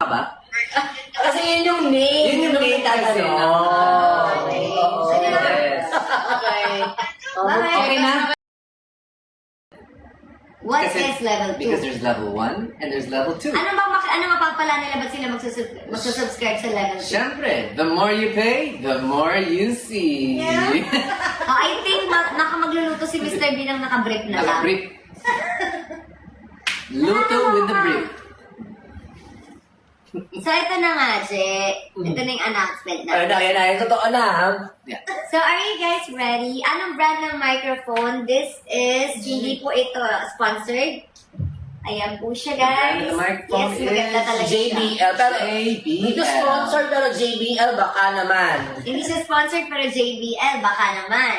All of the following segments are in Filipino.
ka ba? Kasi yun yung name. Yun yung name kasi. Yes. Okay. Okay na? What Kasi- is level 2? Because there's level 1 and there's level 2. Ano mapapala nila? Ba't sila magsusubscribe sa level 2? Siyempre, the more you pay, the more you see. I think nakamagluluto si Mr. B ng nakabrief na lang. Naka-brief. Luto with the brief. So, ito na nga, Je. Ito na yung announcement Ayun na. na, yan na. Yung totoo na. Yeah. So, are you guys ready? Anong brand ng microphone? This is, hindi po ito sponsored. Ayan po siya, guys. The microphone Yes, maganda is talaga siya. JBL. Pero, JBL. hindi sponsor pero JBL baka naman. Hindi siya sponsored, pero JBL, baka naman.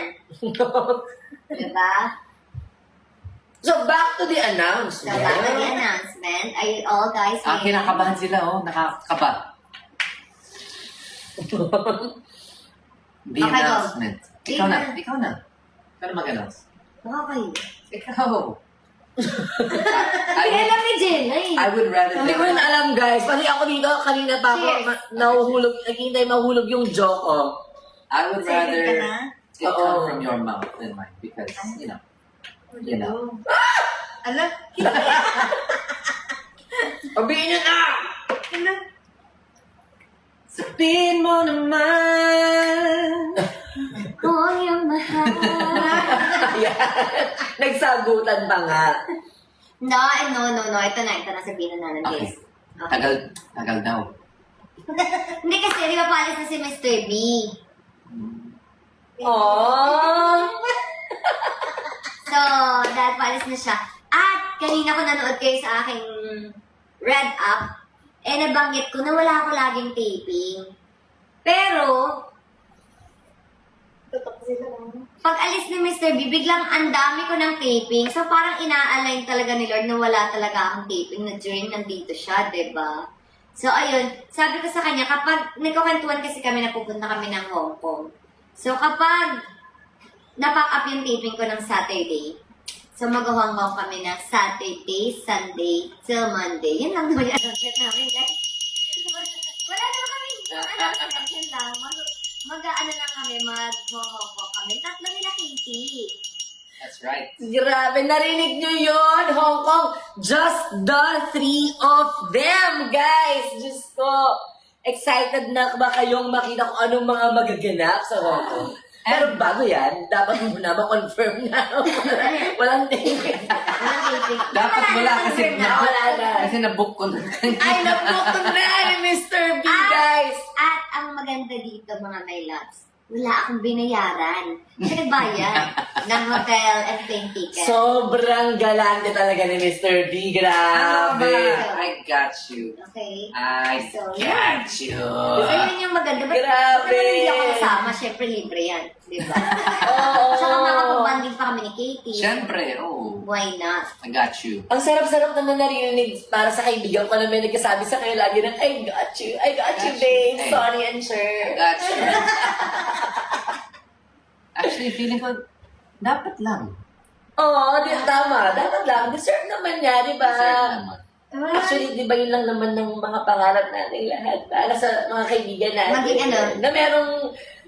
Diba? So, back to the So, announcement. back to the announcement. Are you all guys Ah, ready? kinakabahan sila, oh. Nakakaba. The Okay, go. announcement. Ikaw na. Ikaw. Ikaw na. Pero mag-announce. Okay. Ikaw. Ay, alam ni Jenna eh. I would rather... Hindi ko rin alam, guys. Pati ako dito, kanina pa ako Cheers. nahuhulog, naghihintay mahulog yung joke ko. I would Excited ka na? rather it come from your mouth than mine because, you know. You know. Alam? Sabihin niyo na! Sabihin mo naman. Kung yung mahal. Ayan. Nagsagutan pa nga. No. Ito na sabihin na namin, Okay. guys. Okay. Tagal daw. Hindi kasi, di ba palis na si Mr. B? Aww! So, dahil palis na siya. At, kanina ko nanood kayo sa aking Red Up, nabanggit ko na wala ako laging taping. Pero, pag alis ni Mr. B, biglang ang dami ko ng taping. So, parang ina-align talaga ni Lord na wala talaga akong taping na during nandito siya, 'di ba? So, ayun. Sabi ko sa kanya, kapag nagkukwentuhan kasi kami na pupunta kami ng Hong Kong. So, kapag na-pack up yung taping ko ng Saturday, so mag-Hong Kong kami ng Saturday, Sunday, till Monday. Yun lang naman yung announcement namin, guys. Wala naman kami announcement. Yun lang. Mag-ano lang kami, mag-Hong Kong kami. Tatlo nila Katie. That's right. Grabe, narinig nyo yun, Hong Kong. Just the three of them, guys. Diyos ko. Excited na ba kayong makita kung anong mga magaganap sa Hong Kong? Pero bago yan, dapat muna ma-confirm na. Walang taping. Walang taping. Dapat wala kasi Wala na. kasi na-book ko na. Ay, nabook ko na ni Mr. B, guys. At ang maganda dito, mga my loves, wala akong binayaran. Siya nagbayad ng hotel and plane ticket. Sobrang galante talaga ni Mr. B. Grabe. I got you. Okay? I So, got you. So, yun yung maganda. Ba't Grabe. naman hindi ako kasama? Siyempre, libre yan. Di ba? Oo. Tsaka makapag-banding pa kami ni Katie. Siyempre, oh. Why not? I got you. Ang sarap-sarap naman narinig para sa kaibigan ko na may nagkasabi sa kayo lagi ng, I got you, babe. Hey. Sorry and I sure. got you. Actually, feeling ko, dapat lang. Oo, di tama. Dapat lang. Deserve naman niya, di ba? Deserve naman. Actually, di ba yun lang naman ng mga pangarap natin lahat para sa mga kaibigan natin. Maging ano? Na merong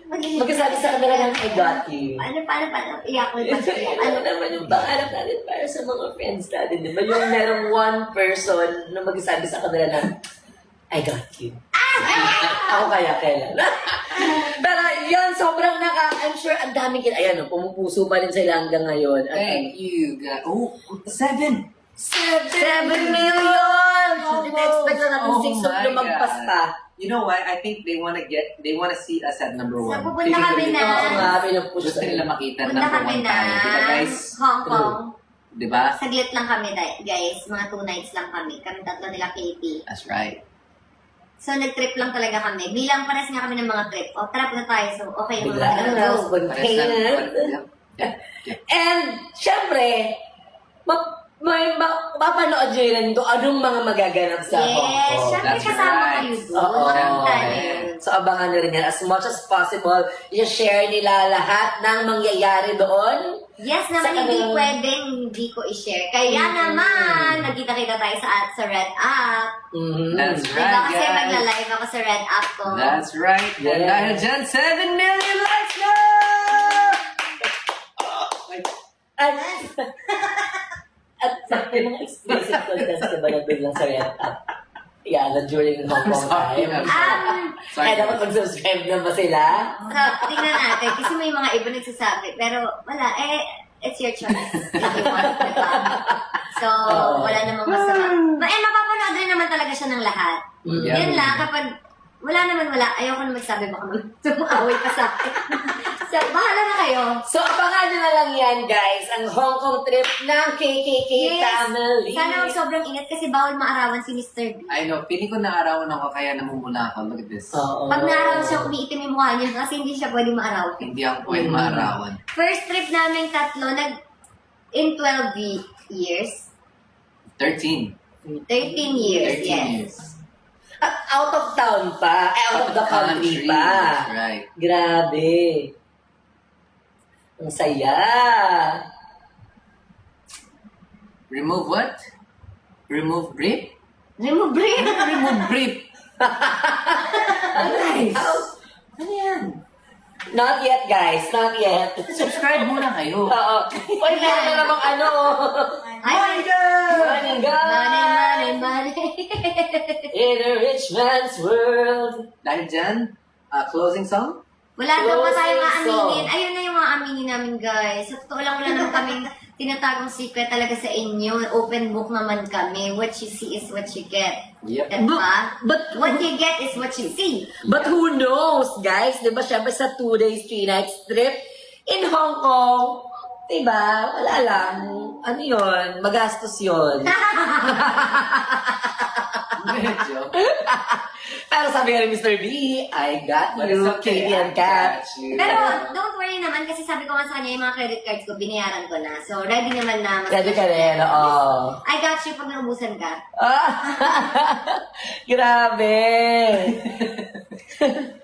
magkasabi sa kanila ng, I got you. Paano? Iyak ko Ano naman yung pangarap natin para sa mga friends natin, di ba? Yung merong one person na magsasabi sa kanila ng, I got you. Ako kaya kailan. Pero yun, sobrang I'm sure ang daming ayan, pumupuso pa rin sila hanggang ngayon. At, Thank you, God. Oh, 7! 7 million! Ina-expect na natin Oh 6 so my lumagpas God. pa. You know what? I think they wanna see us at number 1. So, pupunta kami na. Oo nga, pinupush Gusto nila makita Punta number kami 1 na tayo. Diba, guys? Hong Kong. Diba? Saglit lang kami, guys. Mga 2 nights lang kami. Kami tatlo nila Katie. That's right. So, nag-trip lang talaga kami. Bilang pares nga kami ng mga trip. O, trap na tayo. So, okay. Bigla mga na go. Okay. Yeah. And, syempre, mapapanood nyo rin kung anong mga magaganap sa Hong Yes, Kong. syempre That's kasama right. kayo doon. Oo. Makita Syempre. niyo. So, So abangan nyo rin yan. As much as possible, i-share nila lahat ng mangyayari doon. Yes naman, Sa hindi kanilang- pwedeng hindi ko i-share. Kaya naman, nagkita-kita tayo sa Red App. That's Diba right, kasi guys. magla-live ako sa Red App ko. That's right. Yeah. And dahil dyan, 7 million likes na! At, at sa mga explicit content ka ba nandun lang sa Red App? Yeah, na during Hong Kong Sorry, time. I'm Kaya dapat mag-subscribe na ba sila? So, tingnan natin. Kasi may mga iba nagsasabi. Pero wala. It's your choice. If you want, diba? So, wala namang masama. Mapapanood rin naman talaga siya ng lahat. Yeah. Yun lang, kapag wala naman wala, ayoko na magsabi baka tumaway pa sa akin. So, bahala na kayo. So, abangan nyo na lang yan, guys. Ang Hong Kong trip ng KKK family. Sana huwag sobrang ingat kasi bawal maarawan si Mr. B. I know, feeling ko naarawan ako kaya namumula ako. Look at this. Oo. Pag naarawan siya, umiitim yung mukha niya kasi hindi siya pwede maarawan. Hindi ako pwede maarawan. First trip namin tatlo, in 12 years. 13. 13 years, 13 yes. years. At out of town pa. Out of the country pa. That's right. Grabe. Ang saya. Remove what? Remove brief? Remove brain. Remove brief. Nice. Ano yan? Not yet, guys. Not yet. Subscribe muna kayo. Oo. Uy, meron na namang ano. Ay, Morning, money, God. money. In a rich man's world. Dahil dyan, closing song? Wala daw pa tayong Closing aaminin. song. Ayun na yung mga aminin namin, guys. Sa totoo lang, wala naman kaming tinatagong secret talaga sa inyo. Open book naman kami. What you see is what you get. Yep. Diba? But What you get is what you see. But who knows, guys? Di ba, syempre sa 2 days, 3 nights trip in Hong Kong, di ba, wala lang. Ano yun? Magastos yun. Medyo. Pero sabi nga ni Mr. B, I got But you, it's okay, Katie and I Kat. got you. Pero don't worry naman kasi sabi ko nga sa kanya yung mga credit cards ko, binayaran ko na. So ready naman na. Ready ka rin, oo. I got you pag naubusan ka. Ah, grabe.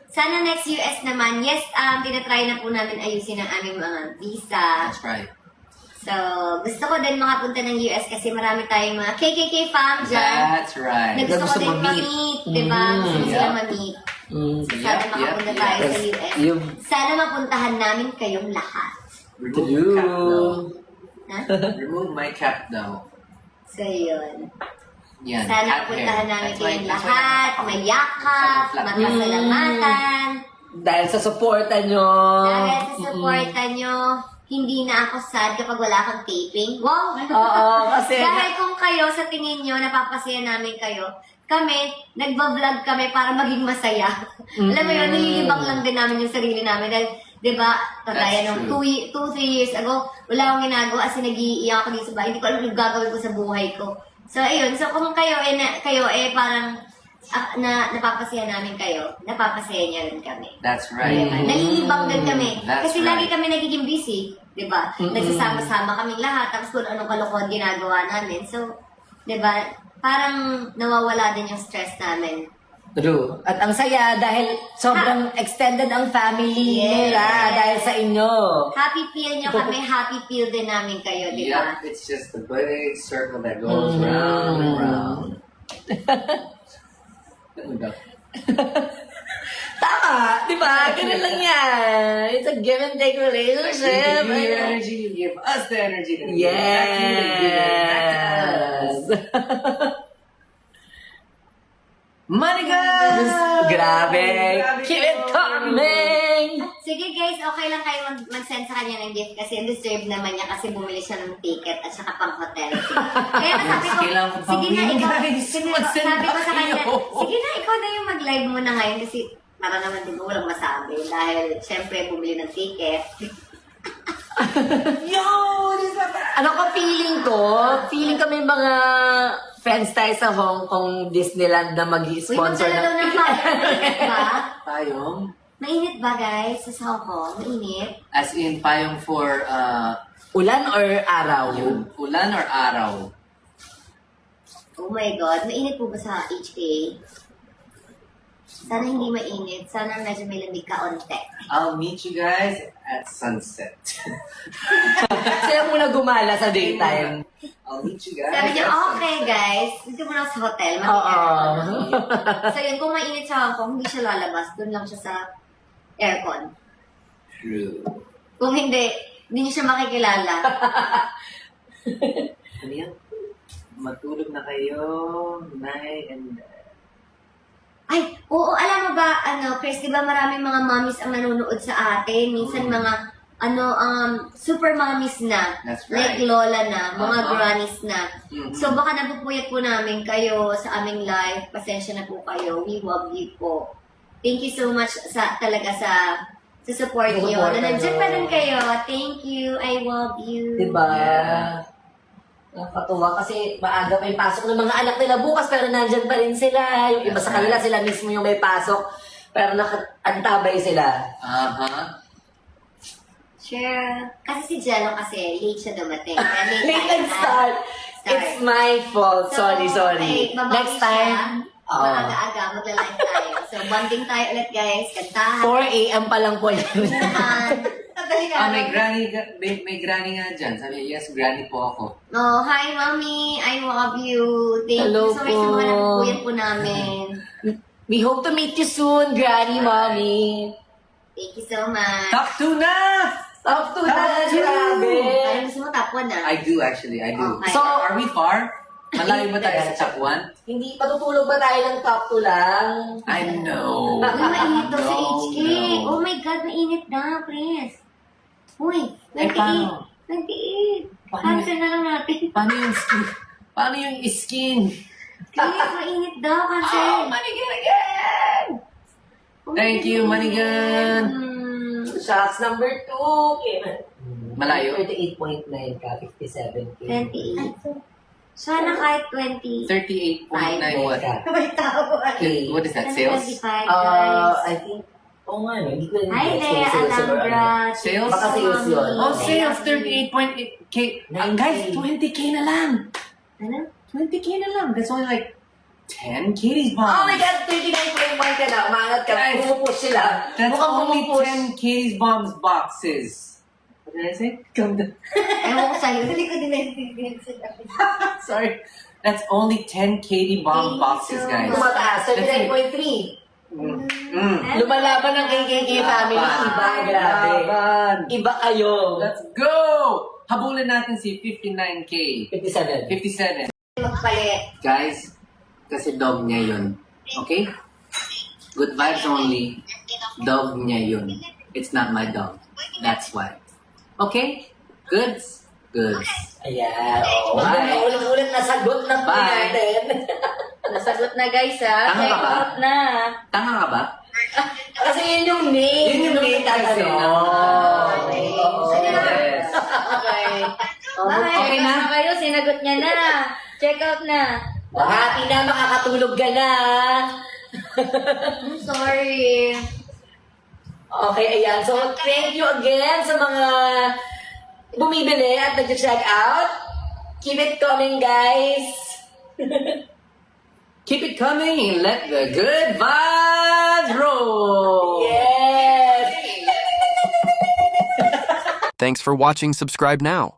Sana next US naman. Yes, tinatry na po namin ayusin ang aming mga visa. That's right. So, gusto ko din makapunta ng US kasi marami tayong mga KKK fam dyan. That's right. Na gusto ko Gusto din ma-meet. ma-meet, di ba? Gusto ko Mm, sila yeah. ma-meet. Mm. So, sana makapunta tayo sa Yes, US. you- Sana mapuntahan namin kayong lahat. Remove True. cap daw. Ha? Remove my cap daw. So, yun. Yan. Sana cat mapuntahan hair. namin That's why- kayong that's why lahat. nakaka- Mayakap, Flat. magpasalamatan. Dahil sa suporta nyo. Dahil sa supporta nyo, hindi na ako sad kapag wala akong taping. Wow! Oo, kasi... Dahil kung kayo, sa tingin nyo, napapasaya namin kayo, kami, nagbablog kami para maging masaya. Alam mo yun, nililibang lang din namin yung sarili namin. Dahil, di ba, kagaya That's nung true. 2-3 years ago, wala akong ginagawa kasi nag-iiyak ako dito sa bahay. Hindi ko alam yung gagawin ko sa buhay ko. So, ayun. So, kung kayo, parang napapasaya namin kayo, napapasaya niya rin kami. That's right. Diba? Nalilibang din kami. That's Kasi right. lagi kami nagiging busy. Diba? Nagsasama-sama kaming lahat. Tapos kung anong kalokohan ginagawa namin. So, diba? Parang nawawala din yung stress namin. True. At ang saya dahil sobrang extended ang family Yes. nila dahil sa inyo. Happy feel nyo kami, happy feel din namin kayo, diba? Yep, it's just the big circle that goes round and round. Ano daw? Tama, di ba? Ganun lang yan. It's a give and take relationship. Give you your energy, you give us the energy. Then we give back to you, then you give it back to us. Yes. Money guys! Grabe. Keep it coming. Sige guys, okay lang kayo mag-send sa kanya ng gift kasi deserve naman niya kasi bumili siya ng ticket at saka pang hotel. Kaya sabi ko, Kailangan ko pang sige na win, ikaw, guys. sige, Mag-send sabi ko na sa kanya, kayo. sige na ikaw na yung mag-live muna ngayon kasi para naman din ko walang masabi dahil syempre bumili ng ticket. Yo! This is not bad! Ano ko feeling ko may mga friends tayo sa Hong Kong Disneyland na Uy, mag-sponsor magdala daw ng... ng fire. Mainit ba? Payong? Mainit ba guys sa Hong Kong? Mainit? As in, payong for Ulan or araw? ulan or araw? Oh my God, mainit po ba sa HK? Sana hindi mainit. Sana medyo may lamig ka onte. I'll meet you guys at sunset. Sila muna gumala sa daytime. I'll meet you guys. Sabi niya, at okay guys, dito muna ako sa hotel. Oo. So yun, kung mainit sa Hong Kong, hindi siya lalabas. Doon lang siya sa aircon. True. Kung hindi niyo siya makikilala. Ano yan? Matulog na kayo. Night and Ay, oo, alam mo ba, Chris, di ba maraming mga mommies ang nanonood sa atin? Minsan mga, super mommies na. That's Like right. lola na, mga Uh-huh. grannies na. Mhm. So baka napupuyat po namin kayo sa aming live. Pasensya na po kayo. We love you po. Thank you so much talaga sa support Sa niyo. support Na nandiyan nyo. pa rin kayo. Thank you. I love you. Diba? Yeah. Nakakatuwa kasi maaga pa yung pasok ng mga anak nila bukas pero nandyan pa rin sila. Yung iba sa kanila, sila mismo yung may pasok pero nakaantabay sila. Uh-huh. Sure. Kasi si Jello kasi late siya dumating. Kaya Late tayo and start. It's my fault. Sorry. okay, babawi Next time, siya. Maaga-aga, magla-live tayo. So, bonding tayo ulit, guys. Kantahan. 4 a.m. pa lang po yan. Tadali ka. May granny nga dyan. Sabi niya, yes, granny po ako. Oh, hi, Mommy. I love you. Thank Hello you so much sa mga po. napupuyan po namin. We hope to meet you soon, Granny Mommy. Thank you so much. Top 2 na! Top 2 na, Top two. grabe. Parang gusto mo top 1 I do actually, I do. Okay. So, are we far? Malayo ba tayo sa top 1? Hindi, patutulog ba tayo ng top 2 lang? I know. Uy, mainit daw sa No, HK. no. Oh my God, mainit na, please. Uy, Eh, 28. paano? 28. Paano? Cancel na lang natin. Paano yung skin? Paano yung skin? Please, mainit daw, cancel. Manigan again! Thank you, Manigan! Shots number 2. Okay. Malayo? 38.9 ka, 57K. 28. Sana kahit 20. 38.9 what? May tao. Okay. What is that, sales? 25, guys. I think, nga, hindi ko Hi, Lea Alhambra. Sales? Baka sales yun. Oh, sales 38.8K. Guys, 20K na lang! Ano? 20K na lang. That's only like 10 Katie's bombs. Oh my God, 39.1 ka na. Umangat ka. Guys, Pumupush sila. That's Mukhang only pumupush. 10 Katie's bombs boxes. What did I say? Come down. Ewan ko sa'yo. Hindi ko din naiintindihan sila. Sorry. That's only 10 Katie bomb Thank you boxes, so guys. much. Tumataas, 39.3. Lumalaban ng KKK family. Iba, grabe. Laban. Iba kayo. Let's go! Habulin natin si 59K. 57. 57. Magpalit. Guys, kasi dog niya yun. Okay? Good vibes only. Dog niya yun. It's not my dog. That's why. Okay? Goods? Goods. Ayan. Oh, Bye. ulit-ulit nasagot na po Bye. natin. Nasagot na, guys, ha? Tama ba? Check out na. Tanga ka ba? Kasi yun yung name. Yun yung name kasi. Oo. Yes. Okay. Okay. Okay na? Kayo, sinagot niya na. Check out na. Happy na, makakatulog ka na. I'm sorry. Okay, ayan. So, thank you again sa mga bumibili at nag-check out. Keep it coming, guys. Keep it coming and let the good vibes roll. Yes. Thanks for watching. Subscribe now.